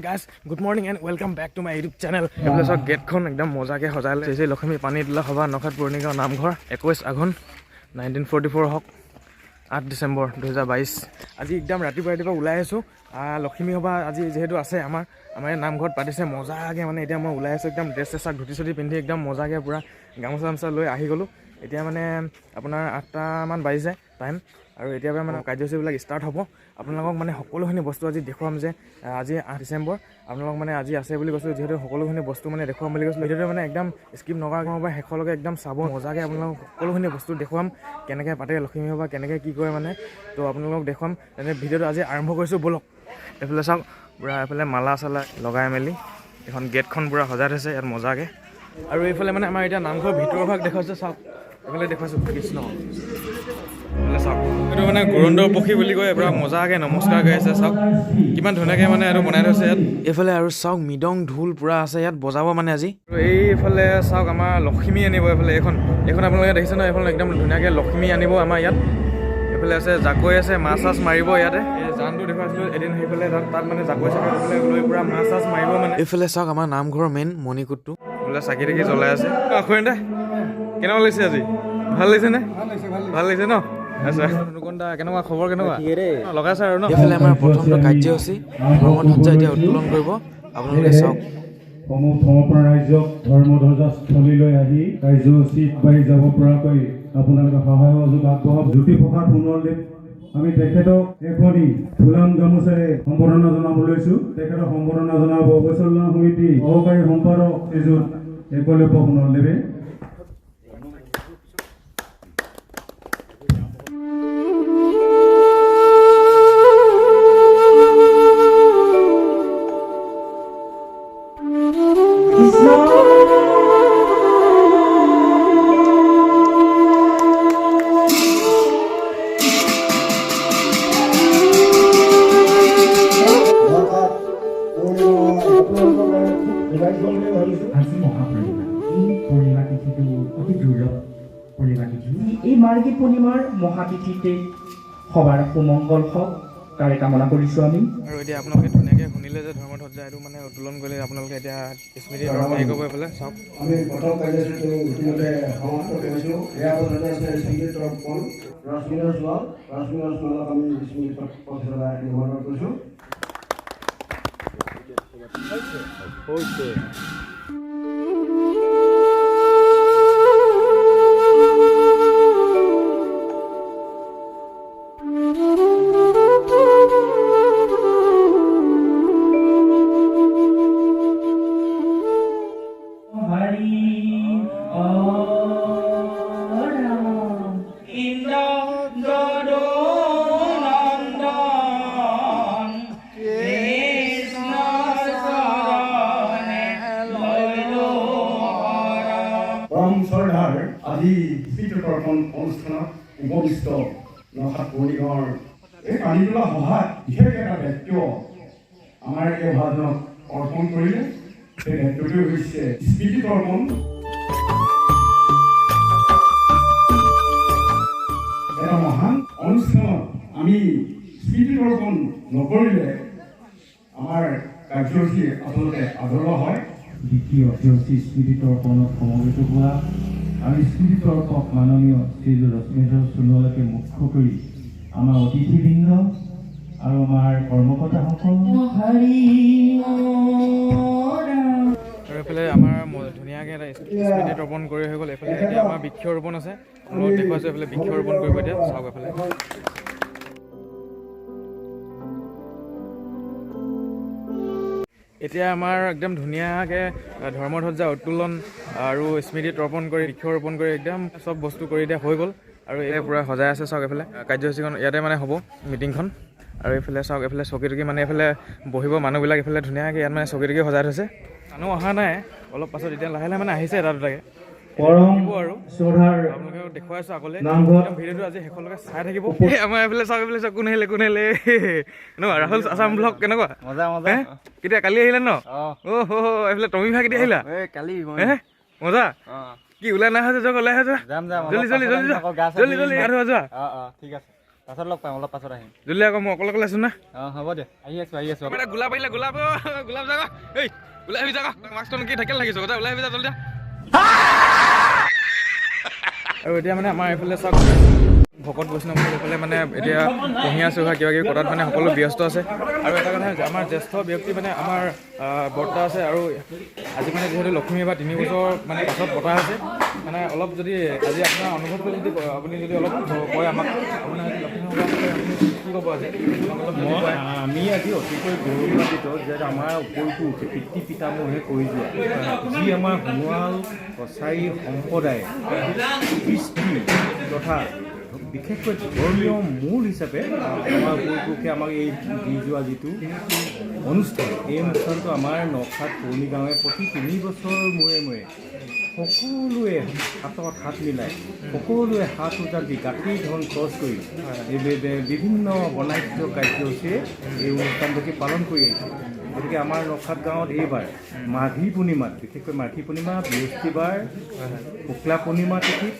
Guys good morning and welcome back to my YouTube channel. এইফালে চাওক গেটখন একদম মজাকৈ সজাই লৈছে। লক্ষ্মী পানী তোলা সভা নখাত পৌৰ্ণিগাঁও নামঘৰ 21 আঘোণ 1944 হওক 8 ডিচেম্বৰ 2022। আজি একদম ৰাতিপুৱা ওলাই আছোঁ। লক্ষ্মী সভা আজি যিহেতু আছে আমাৰ এই নামঘৰত পাতিছে মজাকৈ। মানে এতিয়া মই ওলাই আছোঁ একদম ড্ৰেছ চেছাক ধুতি চুতি পিন্ধি একদম মজাকৈ পূৰা গামোচা চামোচা লৈ আহি গ'লোঁ। এতিয়া মানে আপোনাৰ 8টামান বাজিছে টাইম, আৰু এতিয়াৰ পৰা মানে কাৰ্যসূচীবিলাক ষ্টাৰ্ট হ'ব। আপোনালোকক মানে সকলোখিনি বস্তু আজি দেখুৱাম যে আজি 8 ডিচেম্বৰ আপোনালোক মানে আজি আছে বুলি কৈছোঁ, যিহেতু সকলোখিনি বস্তু মানে দেখুৱাম বুলি কৈছিলোঁ। ভিডিঅ'টো মানে একদম স্কিপ নকৰাকৈ বা শেষলৈকে একদম চাব মজাকৈ। আপোনালোকক সকলোখিনি বস্তু দেখুৱাম, কেনেকৈ পাতে লক্ষ্মী সভা, কেনেকৈ কি কৰে মানে, তো আপোনালোকক দেখুৱাম। তেনে ভিডিঅ'টো আজি আৰম্ভ কৰিছোঁ, ব'লক। এইফালে চাওক পূৰা এইফালে মালা চালা লগাই মেলি এখন গেটখন পূৰা সজাই থৈছে ইয়াত মজাকৈ। আৰু এইফালে মানে আমাৰ এতিয়া নামঘৰৰ ভিতৰৰ ভাগ দেখুৱাইছে, চাওক এইফালে দেখুৱাইছোঁ কৃষ্ণ। চাওক এইটো মানে গুৰন্দৰ পক্ষী বুলি কয়, পূৰা মজাকৈ নমস্কাৰ কৰি আছে। চাওক কিমান ধুনীয়াকৈ মানে এইটো বনাই থৈছে ইয়াত। এইফালে আৰু চাওক মৃদং ঢোল পূৰা আছে ইয়াত বজাব মানে আজি। আৰু এইফালে চাওক আমাৰ লক্ষ্মী আনিব। এইফালে এইখন আপোনালোকে দেখিছে ন, এইফালে একদম ধুনীয়াকৈ লক্ষ্মী আনিব আমাৰ ইয়াত। এইফালে আছে জাকৈ আছে, মাছ চাছ মাৰিব ইয়াতে। এই জানটো দেখুৱাইছিলোঁ এদিন, সেইফালে তাত মানে জাকৈ চাকৈ লৈ পূৰা মাছ চাছ মাৰিব মানে। এইফালে চাওক আমাৰ নামঘৰৰ মেইন মণিকূটটো বোলে চাকি তাকি জ্বলাই আছে। আখৰিন্দা কেনেকুৱা লাগিছে আজি? ভাল লাগিছে নে? ভাল লাগিছে ন? আচ্ছা নুকন্দা কেনেকুৱা খবৰ, কেনেকুৱা লগাইছে আৰু ন? এইফালে আমাৰ প্ৰথমটো কাৰ্যসূচী ধৰ্মধ্বজা এতিয়া উত্তোলন কৰিব, আপোনালোকে চাওক। সমগ্ৰ ৰাজ্যক ধৰ্মধ্বজা স্থলীলৈ আহি কাৰ্যসূচীত বাঢ়ি যাব পৰাকৈ আপোনালোকে সহায় সহযোগ আগবঢ়াব। জ্যোতিপ্ৰসাদ সোণোৱালদেৱ আমি তেখেতক এখনি ফুলাম গামোচাৰে সম্বৰ্ধনা জনাব লৈছোঁ। তেখেতক সম্বৰ্ধনা জনাব পৰিচালনা সমিতি সহকাৰী সম্পাদক শ্ৰীযুত একলব্য সোণোৱালদেৱে। এই মাৰ্গী পূৰ্ণিমাৰ মহাতিথিতে সবাৰ সুমংগল হওক তাৰে কামনা কৰিছোঁ আমি। আৰু এতিয়া আপোনালোকে ধুনীয়াকৈ শুনিলে যে ধৰ্মধ্বজা এইটো মানে উত্তোলন কৰিলে আপোনালোকে এতিয়া স্মৃতি হেৰি কৰিব এইফালে চাওক। আমি প্ৰথম কাৰ্যসূচীটো ইতিমধ্যে সমাপ্ত কৰিছোঁ। ইয়াৰ পাছতে আছে স্মৃতি তৰ্পণ ৰাজমিনৰ চোৱাল। ৰাজমিনৰ চোৱালত আমি স্মৃতি পথেলা নিৰ্মাণ কৰিছোঁ। আজি স্মৃতি তৰ্পণ অনুষ্ঠানত উপবিষ্ট নখাত পৌৰ্ণিগাঁৱৰ এই পানী তোলা সভাত বিশেষ এটা দায়িত্ব আমাৰ এই সভাজনক অৰ্পণ কৰিলে। সেই দায়িত্বটো হৈছে স্মৃতি তৰ্পণ। এটা মহান অনুষ্ঠানত আমি স্মৃতি তৰ্পণ নকৰিলে আমাৰ কাৰ্যসূচী আচলতে আধৰুৱা হয়। দ্বিতীয় কাৰ্যসূচী স্মৃতি তৰ্পণত সমবেত হোৱা আৰু স্মৃতি তৰ্পক মাননীয় শ্ৰীযুত ৰশ্মিধৰ সোণোৱালকে মুখ্য কৰি আমাৰ অতিথিবৃন্দ আৰু আমাৰ কৰ্মকৰ্তাসকল। আৰু এইফালে আমাৰ ধুনীয়াকৈ এটা স্মৃতি তৰ্পণ কৰি হৈ গ'ল। এইফালে এতিয়া আমাৰ বৃক্ষৰোপণ আছে, লগত দেখুৱাইছোঁ। এইফালে বৃক্ষৰোপণ কৰিব এতিয়া চাওক। এইফালে এতিয়া আমাৰ একদম ধুনীয়াকৈ ধৰ্মধ্বজা উত্তোলন আৰু স্মৃতি তৰ্পণ কৰি বৃক্ষৰোপণ কৰি একদম চব বস্তু কৰি এতিয়া হৈ গ'ল। আৰু এই পূৰা সজাই আছে চাওক। এইফালে কাৰ্যসূচীখন ইয়াতে মানে হ'ব মিটিংখন। আৰু এইফালে চাওক এইফালে চকী টকী মানে এইফালে বহিব মানুহবিলাক। এইফালে ধুনীয়াকৈ ইয়াত মানে চকী টকী সজাই থৈছে। মানুহ অহা নাই, অলপ পাছত এতিয়া লাহে লাহে মানে আহিছে এটা দুটাকৈ। পৰম আৰু শ্ৰদ্ধাৰ আপোনালোকে দেখুৱাই আছো আগলৈ নামঘৰত ভিডিঅ'টো আজি শেষলৈকে চাই থাকিব আমাৰ এইফালে চাওক কোন আহিলে কেনেকুৱা ৰাহুল আছাম ব্লগ কেনেকুৱা হে? কেতিয়া কালি আহিলে ন এইফালে টমি ভাই কেতিয়া আহিলা হে মজা কি ওলাই নাই যোৱা ওলাই যোৱা জল্দি জল্দি আৰু যোৱা জল্দি আকৌ মই অকলে আছো না গোলাপ আহিলে গোলাপ যাবা এই ওলাই আহিবি যাবা মাস্কটো কি থাকিল লাগিছ ওলাই আহিবি যা জল্দি আৰু এতিয়া মানে আমাৰ এইফালে চাওক ভকত বৈষ্ণৱসকলে মানে এতিয়া পঢ়ি আছো কিবা কিবি কৰাত মানে সকলো ব্যস্ত আছে আৰু এটা কথা হৈছে আমাৰ জ্যেষ্ঠ ব্যক্তি মানে আমাৰ বৰ্তা আছে আৰু আজি মানে যিহেতু লক্ষ্মী বা 3 বছৰ মানে পাছত পতা আছে মানে অলপ যদি আজি আপোনাৰ অনুভৱ কৰি যদি আপুনি যদি অলপ কয় আমাক আপোনাৰ লক্ষ্মী কি ক'ব আজি আমি আজি অতিকৈ গৌৰৱান্বিত যে আমাৰ উপৰিপুৰুষ পিতৃ পিতামহে কৰি যোৱা যি আমাৰ সোণোৱাল কছাৰী সম্প্ৰদায় কৃষ্টি তথা বিশেষকৈ ধৰ্মীয় মূল হিচাপে আমাৰ উপৰিপুৰুষে আমাক এই দি যোৱা যিটো অনুষ্ঠান এই অনুষ্ঠানটো আমাৰ নখাত পুৰণি গাঁৱে প্ৰতি 3 বছৰ মূৰে মূৰে সকলোৱে হাতত হাত মিলাই সকলোৱে হাত উজান দি গাঁঠিৰ ধন খৰচ কৰি বিভিন্ন বৰ্ণাঢ্য কাৰ্যসূচীৰে এই অনুষ্ঠানভাগি পালন কৰি আহিছে গতিকে আমাৰ নখাত গাঁৱত এইবাৰ মাঘী পূৰ্ণিমাত বিশেষকৈ মাঘী পূৰ্ণিমা বৃহস্পতিবাৰ শুক্লা পূৰ্ণিমা তিথিত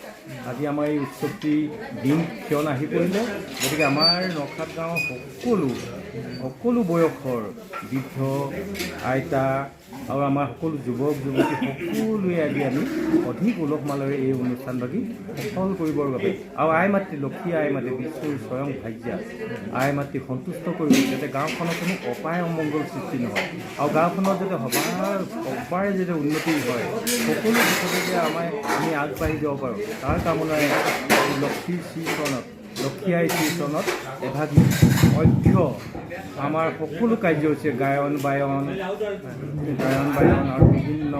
আজি আমাৰ এই উৎসৱটি দিন ক্ষণ আহি পৰিলে গতিকে আমাৰ নখাত গাঁৱৰ সকলো বয়সৰ বৃদ্ধ আইতা আৰু আমাৰ সকলো যুৱক যুৱতী সকলোৱে আজি আমি অধিক উলহ মালৰে এই অনুষ্ঠানভাগি সফল কৰিবৰ বাবে আৰু আই মাতৃ লক্ষী আই মাতৃ বিষ্ণুৰ স্বয়ং ভাজ্যা আই মাতৃ সন্তুষ্ট কৰিব যাতে গাঁওখনত কোনো অপায় অমংগল সৃষ্টি নহয় আৰু গাঁওখনত যাতে সবাৰে যাতে উন্নতি হয় সকলো দিশতে যে আমি আগবাঢ়ি যাব পাৰোঁ তাৰ কামনাৰে লক্ষীৰ শ্ৰীচৰণত লক্ষী আই শ্ৰীচৰণত এভাগি অক্ষ আমাৰ সকলো কাৰ্যসূচী গায়ন বায়ন আৰু বিভিন্ন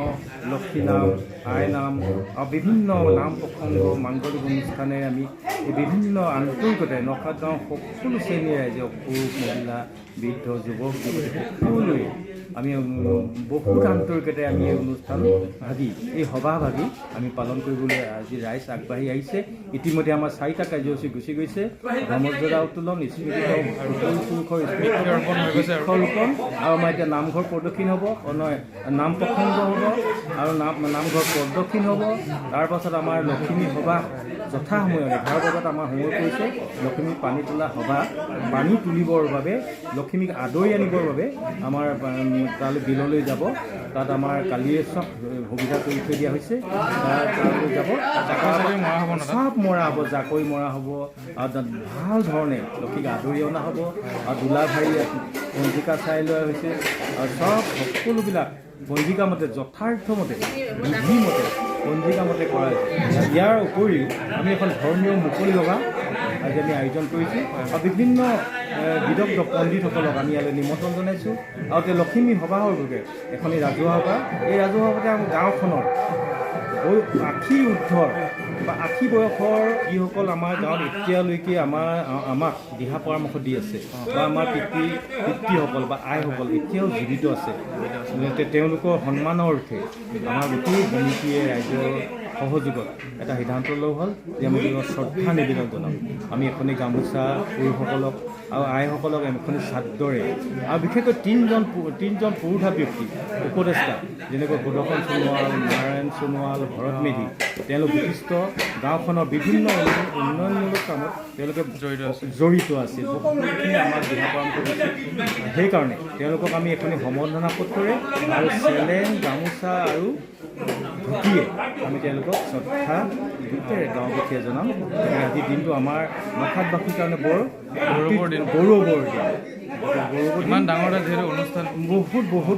লক্ষী নাম আই নাম আৰু বিভিন্ন নাম প্ৰসংগ মাংগলিক অনুষ্ঠানেৰে আমি এই বিভিন্ন আন্তৰিকতাৰে নখাত গাঁৱৰ সকলো শ্ৰেণীৰ ৰাইজে পুৰুষ মহিলা বৃদ্ধ যুৱক যুৱতী সকলোৱে আমি বহুত আন্তৰিকতাৰে আমি এই অনুষ্ঠান ভাগি এই সভা ভাগি আমি পালন কৰিবলৈ আজি ৰাইজ আগবাঢ়ি আহিছে ইতিমধ্যে আমাৰ 4টা কাৰ্যসূচী গুচি গৈছে ধৰ্মমৰ্যাদা উত্তোলন স্মৃতি পুৰুষৰ স্মৃতিৰোপণ আৰু আমাৰ এতিয়া নামঘৰ প্ৰদক্ষিণ হ'ব নহয় নাম প্ৰসংগ হ'ব আৰু নামঘৰ প্ৰদক্ষিণ হ'ব তাৰপাছত আমাৰ লখিমী সভা যথাসময়ত 11 বজাত আমাৰ সময় পৰিছে লখিমী পানী তোলা সভা পানী তুলিবৰ বাবে লখিমীক আদৰি আনিবৰ বাবে আমাৰ তালৈ বিললৈ যাব তাত আমাৰ কালিয়ে চব সুবিধা কৰি থৈ দিয়া হৈছে তালৈ যাব চব মৰা হ'ব জাকৈ মৰা হ'ব আৰু তাত ভাল ধৰণে লক্ষীক আদৰি অনা হ'ব আৰু দোলা ভাই পঞ্জিকা চাই লোৱা হৈছে আৰু চব সকলোবিলাক পঞ্জিকা মতে যথাৰ্থমতে বিধিমতে পঞ্জিকা মতে কৰা হৈছে ইয়াৰ উপৰিও আমি এখন ধৰ্মীয় মুকলি সভা আজি আমি আয়োজন কৰিছোঁ আৰু বিভিন্ন বিদগ্ধ পণ্ডিতসকলক আমি ইয়ালৈ নিমন্ত্ৰণ জনাইছোঁ আৰু তেওঁ লখিমী সভাৰ যোগে এখনি ৰাজহুৱা সভা এই ৰাজহুৱা সভাতে আমাৰ গাঁওখনৰ 80 ঊৰ্ধৰ বা 80 বয়সৰ যিসকল আমাৰ গাঁৱত এতিয়ালৈকে আমাক দিহা পৰামৰ্শ দি আছে বা আমাৰ পিতৃসকল বা আইসকল এতিয়াও জীৱিত আছে তেওঁলোকৰ সন্মানৰ অৰ্থে আমাৰ গোটেই সমিতিয়ে ৰাইজৰ সহযোগত এটা সিদ্ধান্ত লোৱা হ'ল যে আমি শ্ৰদ্ধা নিবেদন জনাম আমি এখনি গামোচা পুৰুষসকলক আৰু আইসকলক এখনি চাদৰে আৰু বিশেষকৈ তিনিজন পুৰুষা ব্যক্তি উপদেষ্টা যেনেকৈ সুদৰ্শন সোণোৱাল নাৰায়ণ সোণোৱাল ভৰত মেধি তেওঁলোক বিশিষ্ট গাঁওখনৰ বিভিন্ন উন্নয়নমূলক কামত তেওঁলোকে জড়িত আছিল বহুখিনি আমাক দিহা পৰামৰ্শ দিছিল সেইকাৰণে তেওঁলোকক আমি এখনি সম্বৰ্ধনা পত্ৰৰে আৰু চেলেং গামোচা আৰু ধুতিয়ে আমি তেওঁলোকক শ্ৰদ্ধা গোটেই গাঁওবাসীয়ে জনাম আজিৰ দিনটো আমাৰ নখাতবাসীৰ কাৰণে বৰ গৌৰৱৰ দিন ইমান ডাঙৰ এটা যিহেতু অনুষ্ঠান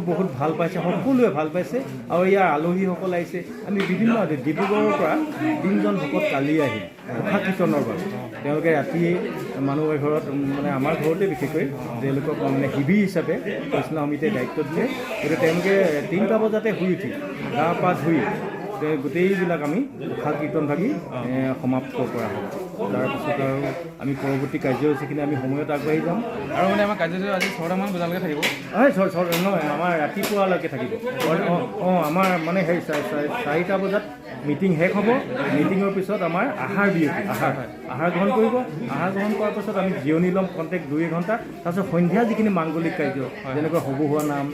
বহুত ভাল পাইছে সকলোৱে ভাল পাইছে আৰু ইয়াৰ আলহীসকল আহিছে আমি বিভিন্ন ডিব্ৰুগড়ৰ পৰা 3জন ভকত কালি আহিল ঘোষা কীৰ্তনৰ বাবে তেওঁলোকে ৰাতি মানুহ ঘৰত মানে আমাৰ ঘৰতে বিশেষকৈ তেওঁলোকক মানে শিবিৰ হিচাপে কৃষ্ণ সমিতিয়ে দায়িত্ব দিলে গতিকে তেওঁলোকে 3টা বজাতে শুই উঠি গা পা ধুই গোটেইবিলাক আমি ঘোষা কীৰ্তন ভাগি সমাপ্ত কৰা হ'ব তাৰপিছত আৰু আমি পৰৱৰ্তী কাৰ্যসূচীখিনি আমি সময়ত আগবাঢ়ি যাম। আৰু মানে আমাৰ কাৰ্যসূচী আজি 6টামান বজালৈকে থাকিব। নহয়, আমাৰ ৰাতিপুৱালৈকে থাকিব। আমাৰ মানে সেই 4টা বজাত মিটিং শেষ হ'ব। মিটিঙৰ পিছত আমাৰ আহাৰ গ্ৰহণ কৰিব। আহাৰ গ্ৰহণ কৰাৰ পিছত আমি জিৰণি ল'ম কণ্টেক্ট 2 ঘণ্টা। তাৰপিছত সন্ধিয়া যিখিনি মাংগলিক কাৰ্য যেনেকৈ সবহুৱা নাম,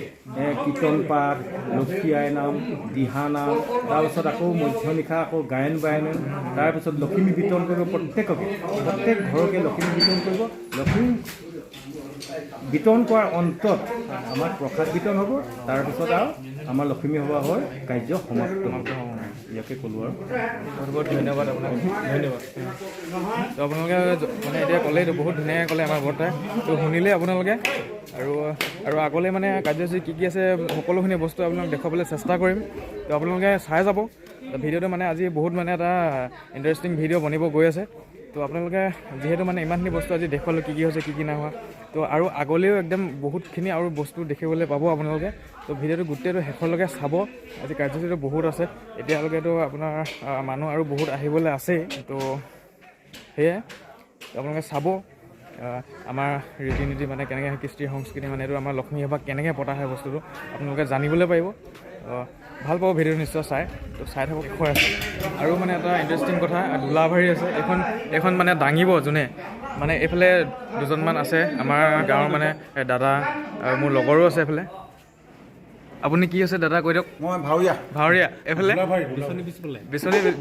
কীৰ্তন পাঠ, লক্ষী আই নাম, দিহা নাম, তাৰপিছত আকৌ মধ্যনিশা আকৌ গায়ন বায়ন, তাৰপিছত লক্ষ্মী বিতৰণ কৰিব। প্ৰত্যেক ঘৰকে লক্ষ্মী বিতৰণ কৰিব। লক্ষ্মী বিতৰণ কৰাৰ অন্তত আমাৰ প্ৰসাদ বিতৰণ হ'ব। তাৰপিছত আৰু আমাৰ লক্ষ্মী সবাহৰ কাৰ্য সমাপ্ত হ'ব। ইয়াকে ক'লোঁ আৰু বহুত বহুত ধন্যবাদ আপোনাক। ধন্যবাদ। তো আপোনালোকে মানে এতিয়া ক'লেই বহুত ধুনীয়াকৈ ক'লে আমাৰ বৰ্তাই। তো শুনিলে আপোনালোকে আৰু আগলৈ মানে কাৰ্যসূচী কি আছে সকলোখিনি বস্তু আপোনাক দেখুৱাবলৈ চেষ্টা কৰিম। তো আপোনালোকে চাই যাব। ভিডিঅ'টো মানে আজি বহুত মানে এটা ইণ্টাৰেষ্টিং ভিডিঅ' বনিব গৈ আছে। তো আপোনালোকে যিহেতু মানে ইমানখিনি বস্তু আজি দেখুৱালোঁ কি হৈছে কি নাই হোৱা। তো আৰু আগলৈও একদম বহুতখিনি আৰু বস্তু দেখিবলৈ পাব আপোনালোকে। তো ভিডিঅ'টো গোটেইটো শেষলৈকে চাব। আজি কাৰ্যসূচীটো বহুত আছে। এতিয়ালৈকেতো আপোনাৰ মানুহ আৰু বহুত আহিবলৈ আছেই। তো সেয়াই আপোনালোকে চাব আমাৰ ৰীতি নীতি মানে কেনেকৈ কৃষ্টি সংস্কৃতি মানে এইটো আমাৰ লক্ষ্মী সভা কেনেকৈ পতা হয় বস্তুটো আপোনালোকে জানিবলৈ পাৰিব। ভাল পাব ভিডিঅ'টো নিশ্চয় চাই। তো চাই থাকক শেষৰ আছে। আৰু মানে এটা ইণ্টাৰেষ্টিং কথা দোলাভাৰী আছে। এইখন মানে দাঙিব যোনে মানে এইফালে দুজনমান আছে আমাৰ গাঁৱৰ মানে দাদা আৰু মোৰ লগৰো আছে এইফালে। আপুনি কি আছে দাদা কৈ দিয়ক। মই ভাৱৰীয়া এইফালে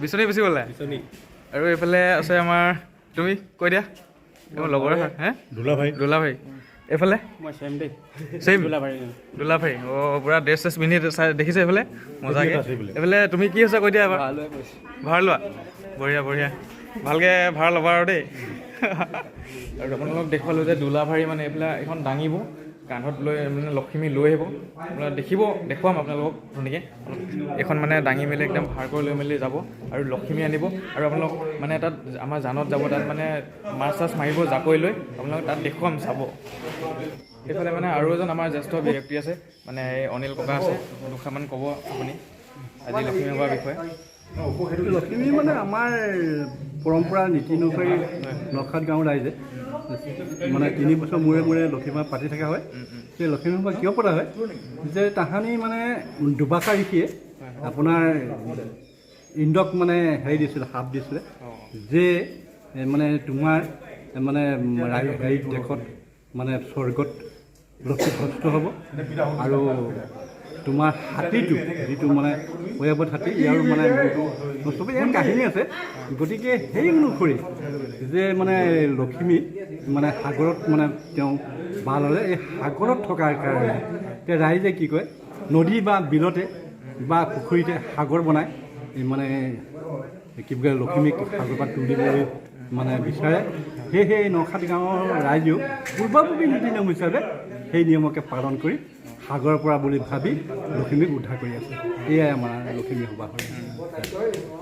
বিচনী বেচিবলৈ আৰু এইফালে আছে আমাৰ তুমি কৈ দিয়া মোৰ লগৰ দোলাভাৰী এইফালে দোলাভাৰী পূৰা ড্ৰেছ চেছ পিন্ধি চাই দেখিছে এইফালে মজাকৈ। এইফালে তুমি কি হৈছে কৈ দিয়া এবাৰ। ভাড়া লোৱা। বঢ়িয়া ভালকৈ ভাড়া ল'বা আৰু দেই। আৰু আপোনালোকক দেখুৱালোঁ যে দোলাভাৰী মানে এইফালে এখন দাঙিব কান্ধত লৈ মানে লক্ষ্মী লৈ আহিব। আপোনালোকে দেখুৱাম আপোনালোকক ধুনীয়াকৈ। এইখন মানে দাঙি মেলি একদম ভাৰ কৰি লৈ মেলি যাব আৰু লক্ষ্মী আনিব। আৰু আপোনালোক মানে তাত আমাৰ জানত যাব, তাত মানে মাছ চাছ মাৰিব জাকৈ লৈ। আপোনালোক তাত দেখুৱাম চাব। এইফালে মানে আৰু এজন আমাৰ জ্যেষ্ঠ ব্যক্তি আছে মানে এই অনিল ককা আছে। দুষাৰমান ক'ব আপুনি আজি লক্ষ্মী সভাৰ বিষয়ে। লক্ষ্মী মানে আমাৰ পৰম্পৰা নীতি অনুসৰি নখাত গাঁৱৰ ৰাইজে মানে 3 বছৰ মূৰে লক্ষ্মী সভা পাতি থকা হয়। সেই লক্ষ্মী সভা কিয় পতা হয় যে তাহানি মানে দুবাষা ঋষিয়ে আপোনাৰ ইন্দ্ৰক মানে হেৰি দিছিলে, শাপ দিছিলে যে মানে তোমাৰ মানে দেশত মানে স্বৰ্গত লক্ষ্মী কষ্ট হ'ব আৰু তোমাৰ হাতীটো যিটো মানে পয়াবত হাতী ইয়াৰো মানে চবেই ইয়াৰ কাহিনী আছে। গতিকে সেই অনুসৰি যে মানে লক্ষ্মী মানে সাগৰত মানে তেওঁ বাহ ল'লে। এই সাগৰত থকাৰ কাৰণে এতিয়া ৰাইজে কি কয় নদী বা বিলতে বা পুখুৰীতে সাগৰ বনায় মানে কি বুলি কয় লক্ষ্মীক সাগৰ পৰা তুলিবলৈ মানে বিচাৰে। সেয়েহে নখাত গাঁৱৰ ৰাইজেও পূৰ্বপুৰুষী নীতি নিয়ম হিচাপে সেই নিয়মকে পালন কৰি সাগৰৰ পৰা বুলি ভাবি লক্ষ্মীক উদ্ধাৰ কৰি আছে। এয়াই আমাৰ লক্ষ্মী সভা হয়।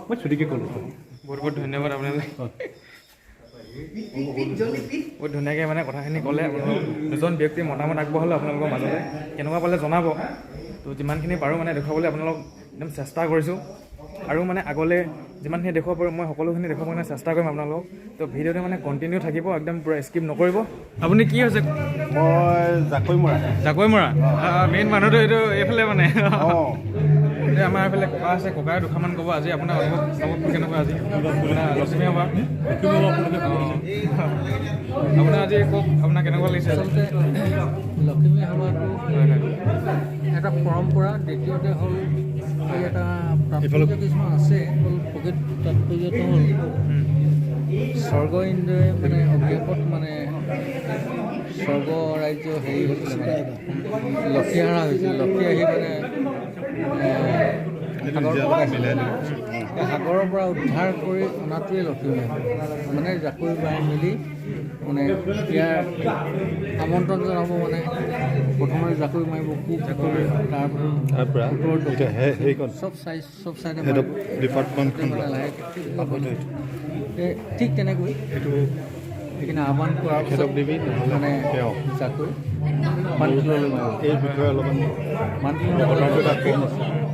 মই ছুটিকৈ ক'লোঁ। বহুত ধন্যবাদ আপোনালৈ। বহুত ধুনীয়াকৈ মানে কথাখিনি ক'লে। আপোনালোক দুজন ব্যক্তি মতামত আগবঢ়ালোঁ আপোনালোকৰ মাজতে। কেনেকুৱা পালে জনাব। তো যিমানখিনি পাৰোঁ মানে দেখুৱাবলৈ আপোনালোক একদম চেষ্টা কৰিছোঁ। আৰু মানে আগলৈ যিমানখিনি দেখুৱাব পাৰোঁ মই সকলোখিনি দেখুৱাব মানে চেষ্টা কৰিম আপোনালোকক। তো ভিডিঅ'টো মানে কণ্টিনিউ থাকিব, একদম পূৰা স্কিপ নকৰিব। আপুনি কি হৈছে? মই জাকৈমৰা মেইন মানুহটো এইটো এইফালে মানে এতিয়া আমাৰ এইফালে ককা আছে, ককাই দুষাৰমান ক'ব আজি আপোনাৰ অনুভৱ কেনেকুৱা আজি আপোনাৰ লক্ষ্মী সভা। আপোনাৰ আজি কওক আপোনাৰ কেনেকুৱা লাগিছে? লক্ষ্মী সভাটো এটা পৰম্পৰা। দ্বিতীয়তে হ'ল এই এটা তাৎপৰ্য কিছুমান আছে। হ'ল প্ৰকৃত তাৎপৰ্যটো হ'ল স্বৰ্গ ইন্দ্ৰই মানে অভিশাপত মানে স্বৰ্গ ৰাজ্য হেৰি হৈছিলে মানে লক্ষী হাৰা হৈছিল। লক্ষী আহি মানে সাগৰৰ পৰা উদ্ধাৰ কৰি অনাটোৱে লক্ষ্মী মানে জাকৈ বাই মেলি মানে ইয়াৰ আমন্ত্ৰণ জনাব। মানে প্ৰথমে জাকৈ মাৰিব, খুব জাকৈ তাৰপৰা চব চাইডে ডিপাৰ্টমেণ্ট ঠিক তেনেকৈ সেইখিনি আহ্বান কৰাৰ পিছত মানে চাকৰি মান্তিললৈ এই বিষয়ে অলপমান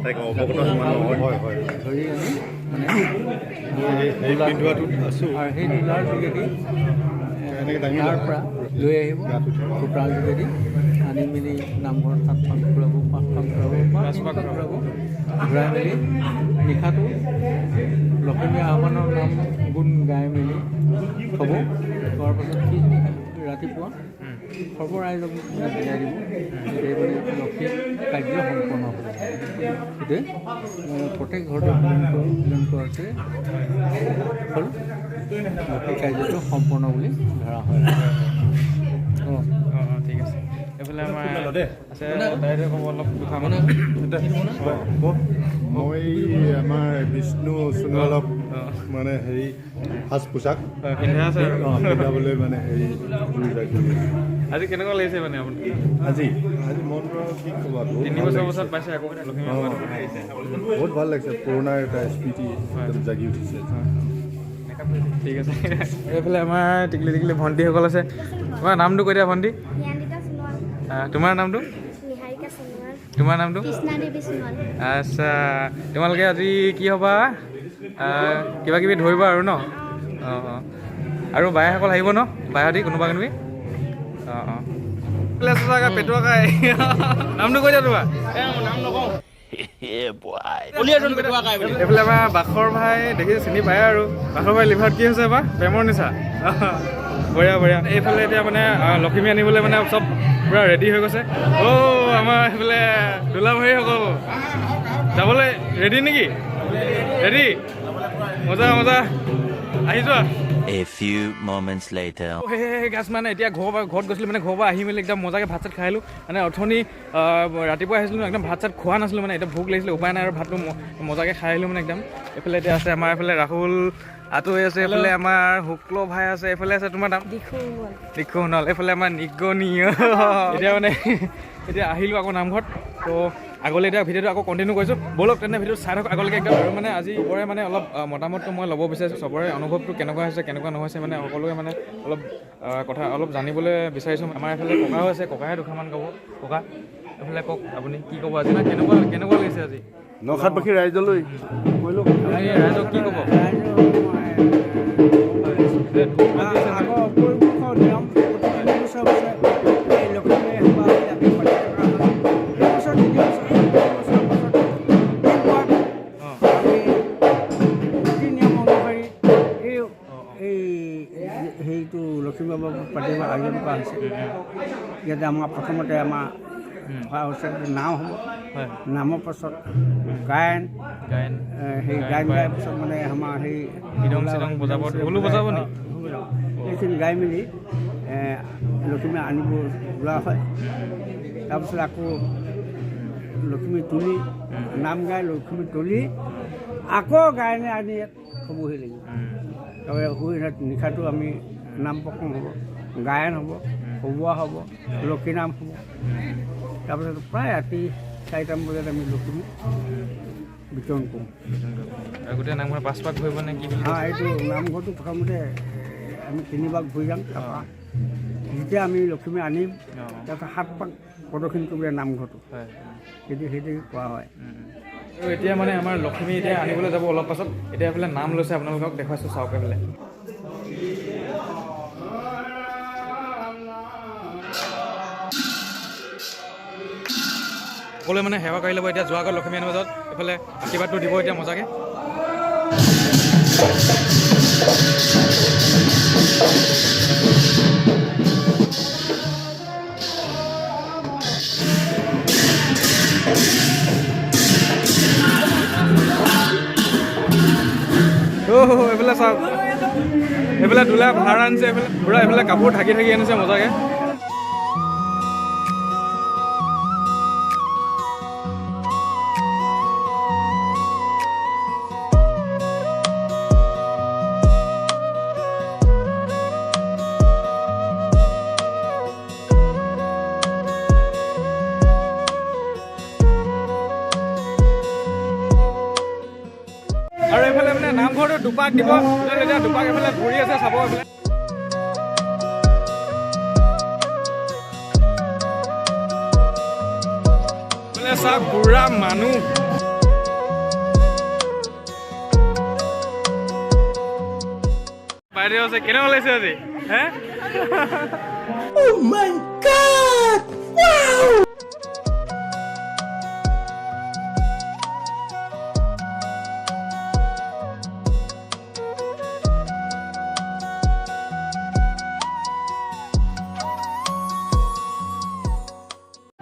তাইক অৱগত সিমান নহয় ধৰি আনি মানে এই পিন্ধোৱাটোত আছোঁ আৰু সেই দোলাৰ যোগেদি তাৰ পৰা লৈ আহিব সূতাৰ যোগেদি আনি মেলি নামঘৰত 7 পাক ঘূৰাব 5 পাক ঘূৰাব 5 পাক ঘূৰাব ঘূৰাই মেলি নিশাটো লক্ষ্মী আহ্বানৰ নাম গুণ গাই মেলি থ'ব থোৱাৰ পাছত পিছদিনা ৰাতিপুৱা সৰ্বৰাইজক বিদায় দিব বিদায় মানে লক্ষ্মী কাৰ্য সম্পন্ন হ'ব সেইটোৱে প্ৰত্যেক ঘৰতে পূজন কৰাটোৱে হ'ল লক্ষ্মী কাৰ্যটো সম্পন্ন বুলি ধৰা হয় অঁ ঠিক আছে এইফালে আমাৰ আছে তাইৰে ক'ব অলপ কথা মানে মই আমাৰ বিষ্ণু সোণোৱালক মানে হেৰি সাজ পোছাক পিন্ধা আছে পিন্ধাবলৈ মানে হেৰি আজি কেনেকুৱা লাগিছে মানে আপুনি আজি মনটো কি ক'বা 3 বছৰ পাছত পাইছে আকৌ লক্ষ্মী আহিছে বহুত ভাল লাগিছে পুৰণা এটা স্মৃতি একদম জাগি উঠিছে ঠিক আছে এইফালে আমাৰ টিকলি টিকলি ভণ্টিসকল আছে তোমাৰ নামটো কৈ দিয়া ভণ্টি তোমাৰ নামটো তোমাৰ নামটো আচ্ছা তোমালোকে আজি কি হ'বা কিবা কিবি ধৰিবা আৰু ন অঁ অঁ আৰু বায়েসকল আহিব ন বায়েহঁতি কোনোবা কোনোবি অঁ অঁ পেটুৱা খাই নামটো কৈ দিয়া তোমাৰ নাম নকওঁ এইফালে আমাৰ বাখৰ ভাই দেখিছে চিনি পায় আৰু বাখৰ ভাই লিভাৰত কি হৈছে বা প্ৰেমৰ নিচা বঢ়িয়া বঢ়িয়া এইফালে এতিয়া মানে লক্ষ্মী আনিবলৈ মানে চব পূৰা ৰেডি হৈ গৈছে আমাৰ এইফালে দোলাভাৰী সকল যাবলৈ ৰেডি নেকি ৰেডি মজা মজা আহি যোৱা A few moments later. গাছ মানে এতিয়া ঘৰত গৈছিলোঁ মানে ঘৰৰ পৰা আহি মেলি একদম মজাকৈ ভাত চাত খাই আহিলোঁ মানে অথনি ৰাতিপুৱা আহিছিলোঁ একদম ভাত চাত খোৱা নাছিলোঁ মানে এতিয়া ভোক লাগিছিলে উপায় নাই আৰু ভাতটো মজাকৈ খাই আহিলোঁ মানে একদম এইফালে এতিয়া আছে আমাৰ এইফালে ৰাহুল আতৈ আছে এইফালে আমাৰ শুক্ল ভাই আছে এইফালে আছে তোমাৰ নাম দিখু সোণোৱাল এইফালে আমাৰ নিগনি এতিয়া মানে এতিয়া আহিলোঁ আকৌ নামঘৰত তো আগলৈ এতিয়া ভিডিঅ'টো আকৌ কণ্টিনিউ কৰিছোঁ ব'লক তেনে ভিডিঅ'টো চাই থাকক আগলৈকে একদম আৰু মানে আজি চবৰে মানে অলপ মতামতটো মই ল'ব বিচাৰিছোঁ চবৰে অনুভৱটো কেনেকুৱা হৈছে কেনেকুৱা নহৈছে মানে সকলোৱে মানে অলপ কথা অলপ জানিবলৈ বিচাৰিছোঁ আমাৰ এইফালে ককাও আছে ককাহে দুষাৰমান ক'ব ককা এইফালে কওক আপুনি কি ক'ব আজি না কেনেকুৱা লাগিছে আজি নখাতবাসী ৰাইজলৈ ৰাইজক কি ক'ব সেইটো লক্ষ্মী বাবা পাতিব আয়োজন কৰা হৈছে ইয়াতে আমাৰ প্ৰথমতে আমাৰ হোৱা হৈছে নাম হ'ব নামৰ পাছত গায়ন সেই গায়ন গাই পাছত মানে আমাৰ সেই এইখিনি গাই মেলি লক্ষ্মী আনিব যোৱা হয় তাৰপিছত আকৌ লক্ষ্মী তুলি নাম গাই লক্ষ্মী তুলি আকৌ গায়নে আনি ইয়াত থ'বহি লাগিব তাৰপৰা শুই নিশাটো আমি নাম প্ৰসংগ হ'ব গায়ন হ'ব খোৱা হ'ব লক্ষী নাম হ'ব তাৰপিছত প্ৰায় ৰাতি 4টামান বজাত আমি লক্ষ্মী বিতৰণ কৰোঁ গোটেই নামঘৰ 5 পাক ঘূৰিব নে কি এইটো নামঘৰটো প্ৰথমতে আমি 3 পাক ঘূৰি যাম তাৰপৰা যেতিয়া আমি লক্ষ্মী আনিম তাৰপিছত 7 পাক প্ৰদক্ষিণ কৰিব নামঘৰটো সেইটো কোৱা হয় আৰু এতিয়া মানে আমাৰ লক্ষ্মী এতিয়া আনিবলৈ যাব অলপ পাছত এতিয়া এইফালে নাম লৈছে আপোনালোকক দেখুৱাইছোঁ চাওক এইফালে সকলোৱে মানে সেৱা কৰি ল'ব এতিয়া যোৱা আগত লক্ষ্মী আনিব যাওক এইফালে আশীৰ্বাদটো দিব এতিয়া মজাকৈ এইফালে চাওক এইফালে দোলা ভাড়া আনিছে এইফালে পূৰা এইফালে কাপোৰ ঢাকি আনিছে মজাকৈ আৰু এইফালে মানে নামঘৰটো দুপাক দিব এতিয়া দুপাক এইফালে ঘূৰি আছে চাব এইফালে চাওক পুৰা মানুহ বাইদেউ আছে কেনেকুৱা লাগিছে আজি হে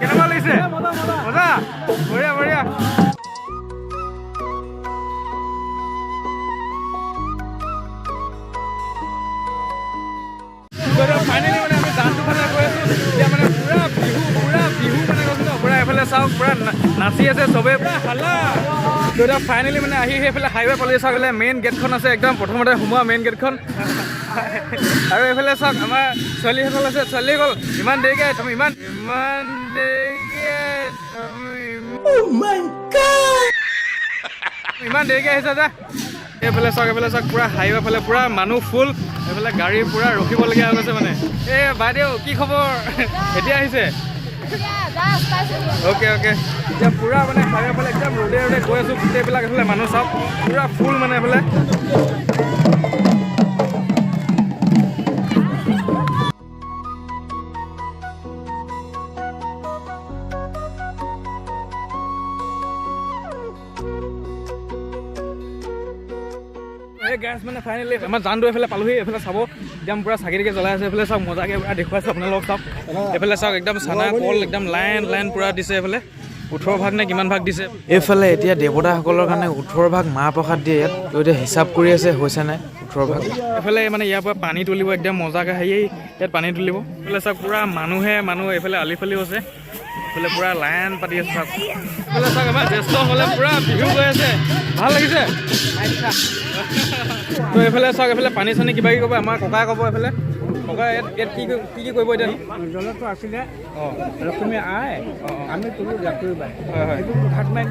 কেনেকুৱা লাগিছে মজা বঢ়িয়া বঢ়িয়া ফাইনেলি মানে আমি ডান্সটো ফালে গৈ আছো এতিয়া মানে পুৰা বিহু মানে কৈছো ন পুৰা এফালে চাওক পুৰা নাচি আছে চবে পুৰা হাল্লা তো এতিয়া ফাইনেলি মানে আহি সেইফালে হাইৱে পালি চাওক মেইন গেটখন আছে একদম প্ৰথমতে সোমোৱা মেইন গেটখন আৰু এইফালে চাওক আমাৰ ছোৱালীসকল আছে ছোৱালীসকল ইমান দেৰিকে তুমি ইমান দেৰিকে আহিছা যা এইফালে চাওক পুৰা হাইৱে ফালে পুৰা মানুহ ফুল এইফালে গাড়ী পুৰা ৰখিবলগীয়া হৈ গৈছে মানে এই বাইদেউ কি খবৰ এতিয়া আহিছে অ'কে এতিয়া পুৰা মানে হাইৱে ফালে একদম ৰ'দে গৈ আছোঁ গোটেইবিলাক এইফালে মানুহ চাওক পুৰা ফুল মানে এইফালে গেছ মানে ফাইনেলি আমাৰ জানটো এইফালে পালোহি এইফালে চাব একদম পুৰা চাকি জ্বলাই আছে এইফালে চাওক মজাকৈ পুৰা দেখুৱাইছোঁ আপোনালোকক চাওক এইফালে চাওক একদম চানা কল একদম লাইন পুৰা দিছে এইফালে 18 ভাগ নে কিমান ভাগ দিছে এইফালে এতিয়া দেৱতাসকলৰ কাৰণে 18 ভাগ মাহ প্ৰসাদ দিয়ে ইয়াত তো এতিয়া হিচাপ কৰি আছে হৈছে নাই 18 ভাগ এইফালে মানে ইয়াৰ পৰা পানী তুলিব একদম মজাকৈ ইয়াত পানী তুলিব এইফালে চাওক পুৰা মানুহ এইফালে আলি ফালিও আছে এইফালে পুৰা লাইন পাতি আছে চাওক এইফালে চাওক আমাৰ জ্যেষ্ঠসকলে পুৰা বিহু গৈ আছে ভাল লাগিছে তো এইফালে চাওক এইফালে পানী চানী কিবা কিবি ক'ব আমাৰ ককাই ক'ব এইফালে ককাই ইয়াত কি কৰিব এতিয়া জলটো আছিলে লক্ষ্মী আই আমি তোলো জাকৈ বাই এইটো ভাত মাৰিম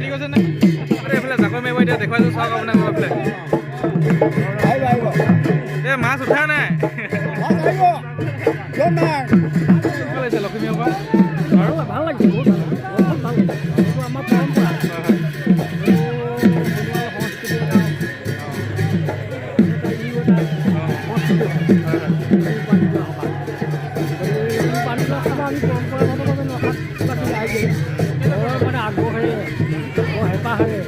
ঠিক আছে নে এইফালে জাকৈ মাৰিব এতিয়া দেখুৱাইছোঁ চাওক আপোনাক এইফালে এই মাছ উঠা নাই লক্ষ্মী ভাল লাগিছে বহুত ভাল লাগিছে আমাৰ পৰম্পৰা মানে আগবঢ়াই হেঁপাহেৰে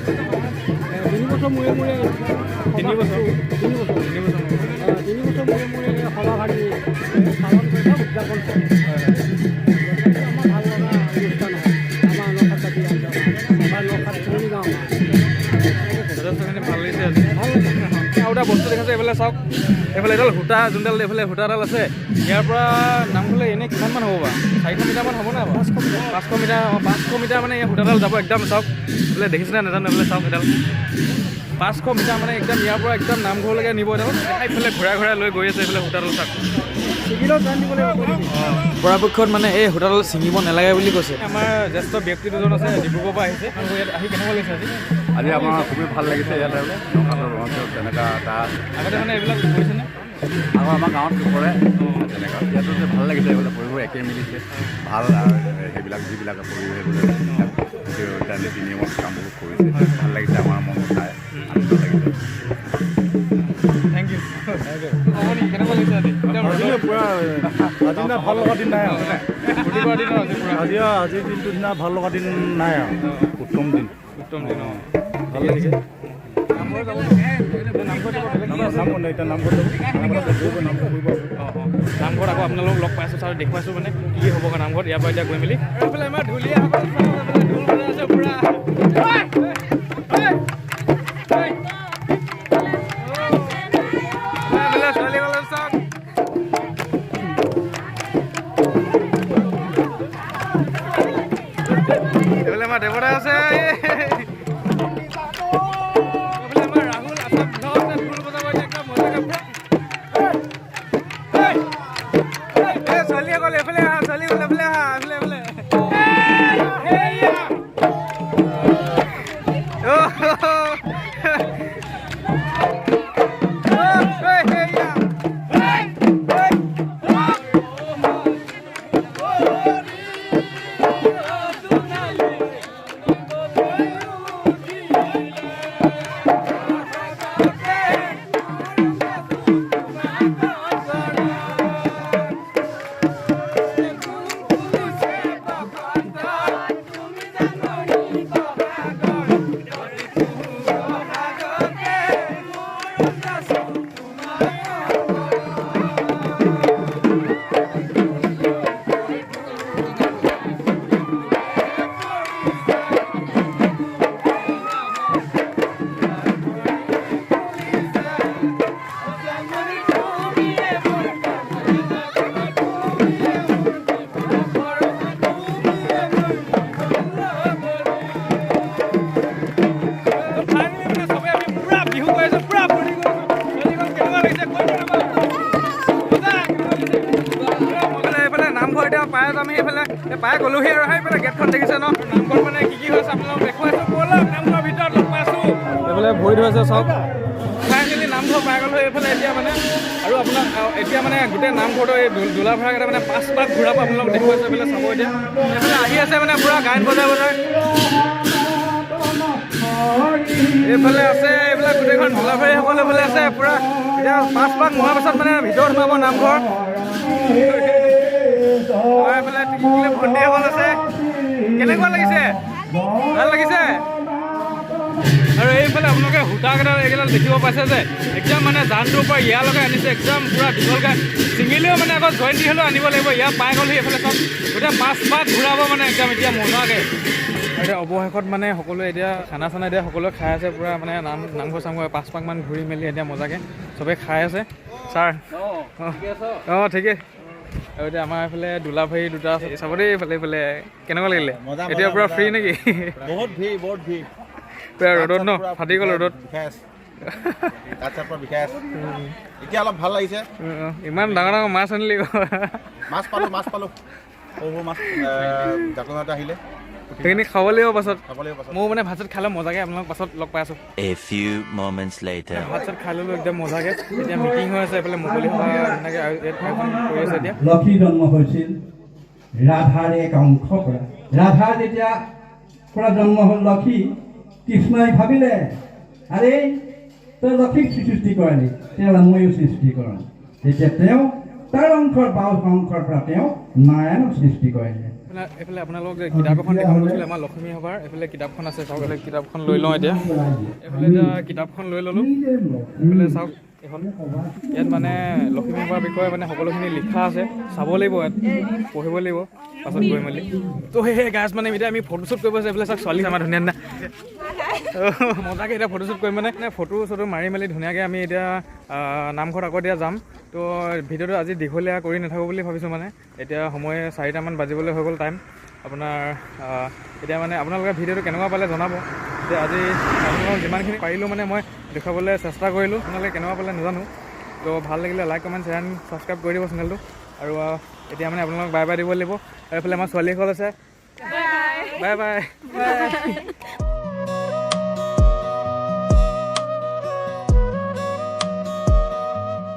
3 বছৰ মূৰে মূৰে 3 বছৰ মূৰে সভাভাগী পালন কৰি উদযাপন কৰে আমাৰ ভাল লগা অনুষ্ঠান হয় আমাৰ নখাত আমাৰ নখাত পুৰণি গাঁও যথেষ্টখিনি ভাল লাগিছে আজি আৰু এটা বস্তু দেখাইছে এইফালে চাওক এইফালে এডাল সূতা যোনডাল এইফালে সূতাডাল আছে ইয়াৰ পৰা নামঘৰলৈ এনেই কিমানমান হ'ব বা 400 মিটাৰমান হ'ব নাই 500 মিটাৰ মানে এই সূতাডাল যাব একদম চাওক এইফালে দেখিছেনে নাজানো এইফালে চাওক এডাল 500 মিটাৰ মানে একদম ইয়াৰ পৰা একদম নামঘৰলৈকে নিব এডাল এইফালে ঘূৰাই লৈ গৈ আছে এইফালে সূতাডাল চাওক পৰাপক্ষত মানে এই সূতাডাল ছিঙিব নালাগে বুলি কৈছে আমাৰ জ্যেষ্ঠ ব্যক্তি দুজন আছে ডিব্ৰুগড়ৰ পৰা আহিছে আৰু ইয়াত আহি কেনেকুৱা লাগিছে আজি আমাৰ খুবেই ভাল লাগিছে ইয়াতে তেনেকুৱা এটা আগতে মানে এইবিলাক কৰিছেনে আৰু আমাৰ গাঁৱত কৰে তেনেকুৱা ইয়াতো যে ভাল লাগিছে এইবিলাক পৰিৱেশ একে মিলিছে ভাল আৰু সেইবিলাক যিবিলাক পৰিৱেশ নীতি নিয়মত কামবোৰ কৰিছে ভাল লাগিছে আমাৰ মন চাই আনন্দ লাগিছে থেংক ইউ কেনেকুৱা লাগিছে আজি দিনা ভাল লগা দিন নাই আৰু প্ৰতিবাৰ দিনৰ আজি পুৰা আজিৰ দিনটোৰ দিনা ভাল লগা দিন নাই আৰু উত্তম দিন ভাল লাগিছে নামঘৰত আকৌ আপোনালোকক লগ পাইছোঁ ছাৰ দেখুৱাইছোঁ মানে কি হ'ব নামঘৰত ইয়াৰ পৰা এতিয়া গৈ মেলি এইফালে আমাৰ ঢুলীয়া ঢোল বজাই আছে পুৰা ছোৱালীসকলে চাওক এইফালে আমাৰ দেৱতা আছে পাই গ'লোহি আৰু সেইফালে গেটখন দেখিছে ন নামঘৰ মানে কি হৈছে আপোনালোকক দেখুৱাইছোঁ ব'লক নামঘৰৰ ভিতৰত লগ পাইছোঁ এইফালে ভৰি ধৰিছে চাওক ফাইনেলি নামঘৰ পাই গ'লো এইফালে এতিয়া মানে আৰু আপোনাক এতিয়া মানে গোটেই নামঘৰটো এই দোলা ভাড়াকেইটা মানে 5 পাক ঘূৰাব আপোনালোক দেখুৱাইছে এইফালে চাব এতিয়া এইফালে আহি আছে মানে পূৰা গায়ন বজাই এইফালে আছে এইবিলাক গোটেইখন দোলাভাৰীসকল এইফালে আছে পূৰা এতিয়া 5 পাক মৰাৰ পাছত মানে ভিতৰত সোমাব নামঘৰ এইফালে ভণ্টিসকল আছে কেনেকুৱা লাগিছে ভাল লাগিছে আৰু এইফালে আপোনালোকে সূতাকেইডাল এইকেইডাল দেখিব পাইছে যে একদম মানে জানটোৰ পৰা ইয়ালৈকে আনিছে একদম পূৰা দীঘলকৈ ছিঙিলেও মানে আকৌ জইন দি হ'লেও আনিব লাগিব ইয়াৰ পাই গ'লহি এইফালে চব গোটেই 5 পাক ঘূৰাব মানে একদম এতিয়া মজাকৈ এতিয়া অৱশেষত মানে সকলোৱে এতিয়া খানা চানা এতিয়া সকলোৱে খাই আছে পূৰা মানে নামঘৰ চামঘৰ 5 পাকমান ঘূৰি মেলি এতিয়া মজাকৈ চবেই খাই আছে ছাৰ অঁ ঠিকেই আৰু এতিয়া আমাৰ এইফালে দোলাভাৰী দুটা আছে চাব দেই এইফালে কেনেকুৱা লাগিলে এতিয়া পূৰা ফ্ৰী নেকি বহুত ভিৰ পূৰা ৰ'দত ন ফাটি গ'ল ৰ'দত এতিয়া অলপ ভাল লাগিছে ইমান ডাঙৰ ডাঙৰ মাছ আনিলি মাছ পালোঁ সৰু মাছ জাকৈমাতে আহিলে সেইখিনি খাব লাগিব পাছত মোৰ মানে ভাত চাত খালে মজাকৈ আপোনালোক পাছত লগ পাই আছোঁ A few moments later. ভাত চাত খাই ল'লোঁ একদম মজাকৈ এতিয়া মিটিং হৈ আছে এইফালে মুকলি সভা ধুনীয়াকৈ আয়োজন কৰি আছে এতিয়া লক্ষী জন্ম হৈছিল ৰাধাৰ এক অংশ পৰা ৰাধা যেতিয়া পৰা জন্ম হ'ল লক্ষী কৃষ্ণই ভাবিলে আৰে তই লক্ষীক সৃষ্টি কৰালি তেতিয়াহ'লে ময়ো সৃষ্টি কৰাম তেতিয়া তেওঁ তাৰ অংশৰ বাও অংশৰ পৰা তেওঁ নাৰায়ণক সৃষ্টি কৰিলে এইফালে আপোনালোক যে কিতাপ এখন দেখাব গৈছিলে আমাৰ লক্ষ্মী সভাৰ এইফালে কিতাপখন আছে চাওক এইফালে কিতাপখন লৈ লওঁ এতিয়া এইফালে এতিয়া কিতাপখন লৈ ল'লোঁ এইফালে চাওক এখন ইয়াত মানে লক্ষ্মী সভাৰ বিষয়ে মানে সকলোখিনি লিখা আছে চাব লাগিব ইয়াত পঢ়িব লাগিব পাছত গৈ মেলি তো সেই গাছ মানে এতিয়া আমি ফটোশ্বুট কৰিব আছে এইফালে চাওক ছোৱালী আমাৰ ধুনীয়া ধুনীয়া মজাকৈ এতিয়া ফটোশ্বুট কৰিম মানে ফটো চটো মাৰি মেলি ধুনীয়াকৈ আমি এতিয়া নামঘৰত আকৌ এতিয়া যাম তো ভিডিঅ'টো আজি দীঘলীয়া কৰি নাথাকোঁ বুলি ভাবিছোঁ মানে এতিয়া সময় 4টামান বাজিবলৈ হৈ গ'ল টাইম আপোনাৰ এতিয়া মানে আপোনালোকে ভিডিঅ'টো কেনেকুৱা পালে জনাব এতিয়া আজি আপোনালোকক যিমানখিনি পাৰিলোঁ মানে মই দেখুৱাবলৈ চেষ্টা কৰিলোঁ আপোনালোকে কেনেকুৱা পালে নাজানো তো ভাল লাগিলে like comment share and subscribe কৰি দিব চেনেলটো আৰু এতিয়া মানে আপোনালোক বাই বাই দিব লাগিব আৰু এইফালে আমাৰ ছোৱালীসকল আছে বাই বাই